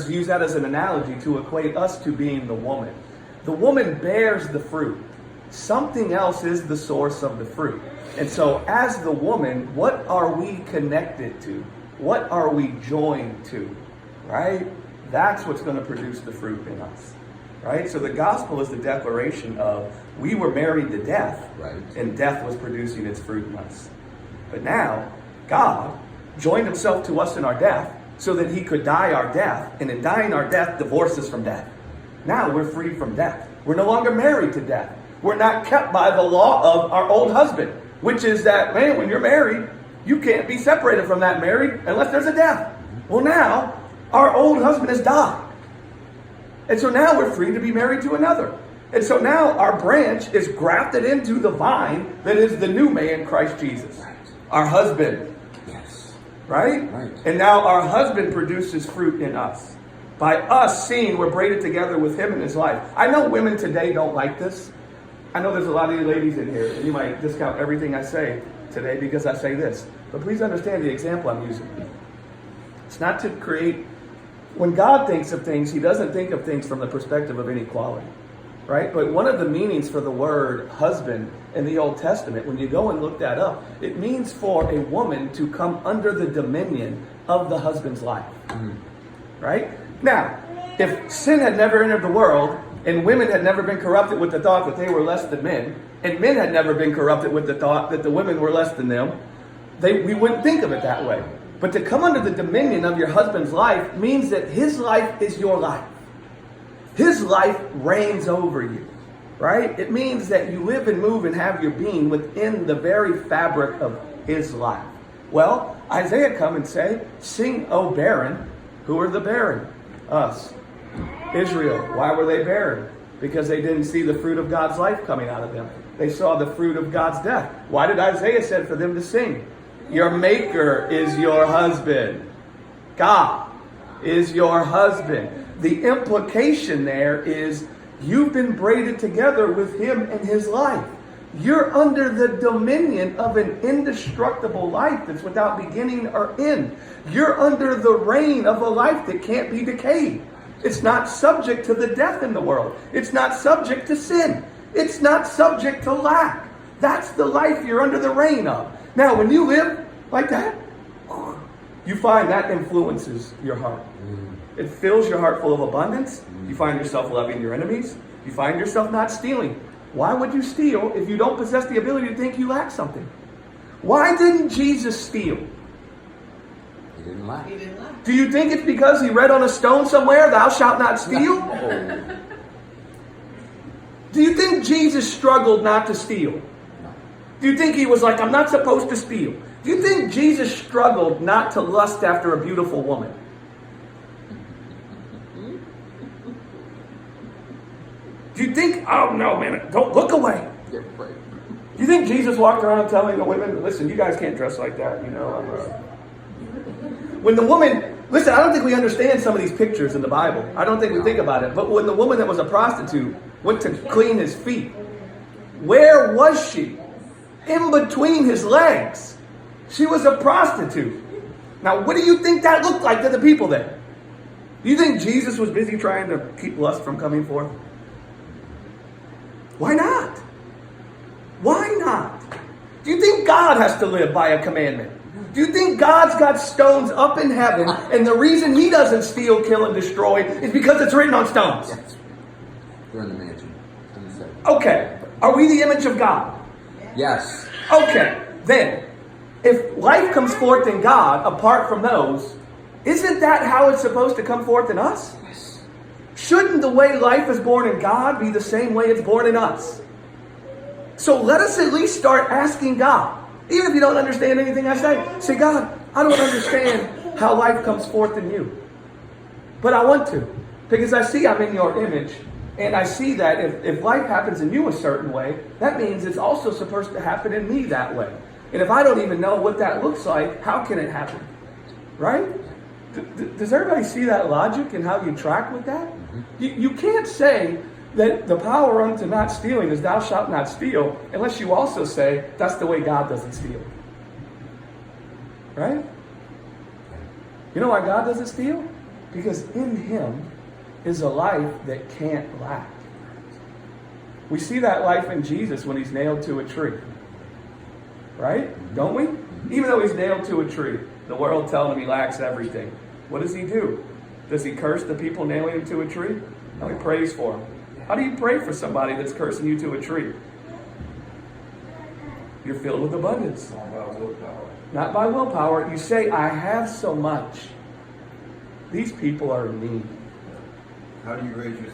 use that as an analogy to equate us to being the woman. The woman bears the fruit. Something else is the source of the fruit. And so as the woman, what are we connected to? What are we joined to? Right? That's what's going to produce the fruit in us. Right? So the gospel is the declaration of we were married to death, right, and death was producing its fruit in us. But now, God joined himself to us in our death so that he could die our death, and in dying our death, divorce us from death. Now we're free from death. We're no longer married to death. We're not kept by the law of our old husband, which is that, man, when you're married, you can't be separated from that married unless there's a death. Well, now, our old husband has died. And so now we're free to be married to another. And so now our branch is grafted into the vine that is the new man, Christ Jesus. Right. Our husband. Yes. Right? Right? And now our husband produces fruit in us. By us seeing we're braided together with him in his life. I know women today don't like this. I know there's a lot of you ladies in here, and you might discount everything I say today because I say this. But please understand the example I'm using. It's not to create... When God thinks of things, he doesn't think of things from the perspective of inequality. Right? But one of the meanings for the word husband in the Old Testament, when you go and look that up, it means for a woman to come under the dominion of the husband's life. Mm-hmm. Right? Now, if sin had never entered the world, and women had never been corrupted with the thought that they were less than men, and men had never been corrupted with the thought that the women were less than them, we wouldn't think of it that way. But to come under the dominion of your husband's life means that his life is your life. His life reigns over you, right? It means that you live and move and have your being within the very fabric of his life. Well, Isaiah come and say, sing, O barren. Who are the barren? Us. Israel. Why were they barren? Because they didn't see the fruit of God's life coming out of them. They saw the fruit of God's death. Why did Isaiah say for them to sing? Your maker is your husband. God is your husband. The implication there is you've been braided together with him and his life. You're under the dominion of an indestructible life that's without beginning or end. You're under the reign of a life that can't be decayed. It's not subject to the death in the world. It's not subject to sin. It's not subject to lack. That's the life you're under the reign of. Now, when you live like that, you find that influences your heart. It fills your heart full of abundance. You find yourself loving your enemies. You find yourself not stealing. Why would you steal if you don't possess the ability to think you lack something? Why didn't Jesus steal? He didn't lie. Do you think it's because he read on a stone somewhere, thou shalt not steal? No. Do you think Jesus struggled not to steal? No. Do you think he was like, I'm not supposed to steal? Do you think Jesus struggled not to lust after a beautiful woman? Do you think, oh no, man, don't look away. Yeah, right. Do you think Jesus walked around telling the women, listen, you guys can't dress like that, you know? When the woman, listen, I don't think we understand some of these pictures in the Bible. I don't think we think about it. But when the woman that was a prostitute went to clean his feet, where was she? In between his legs. She was a prostitute. Now, what do you think that looked like to the people there? Do you think Jesus was busy trying to keep lust from coming forth? Why not? Why not? Do you think God has to live by a commandment? Do you think God's got stones up in heaven and the reason he doesn't steal, kill, and destroy is because it's written on stones? Yes. They're in the mansion. Okay. Are we the image of God? Yes. Okay. Then, if life comes forth in God apart from those, isn't that how it's supposed to come forth in us? Yes. Shouldn't the way life is born in God be the same way it's born in us? So let us at least start asking God. Even if you don't understand anything I say God, I don't understand how life comes forth in you. But I want to. Because I see I'm in your image. And I see that if life happens in you a certain way, that means it's also supposed to happen in me that way. And if I don't even know what that looks like, how can it happen? Right? Does everybody see that logic and how you track with that? Mm-hmm. You can't say that the power unto not stealing is thou shalt not steal, unless you also say that's the way God doesn't steal. Right? You know why God doesn't steal? Because in him is a life that can't lack. We see that life in Jesus when he's nailed to a tree. Right? Don't we? Even though he's nailed to a tree, the world telling him he lacks everything. What does he do? Does he curse the people nailing him to a tree? No, he prays for them. How do you pray for somebody that's cursing you to a tree? You're filled with abundance. Not by willpower. Not by willpower. You say, I have so much. These people are in need. How do you raise your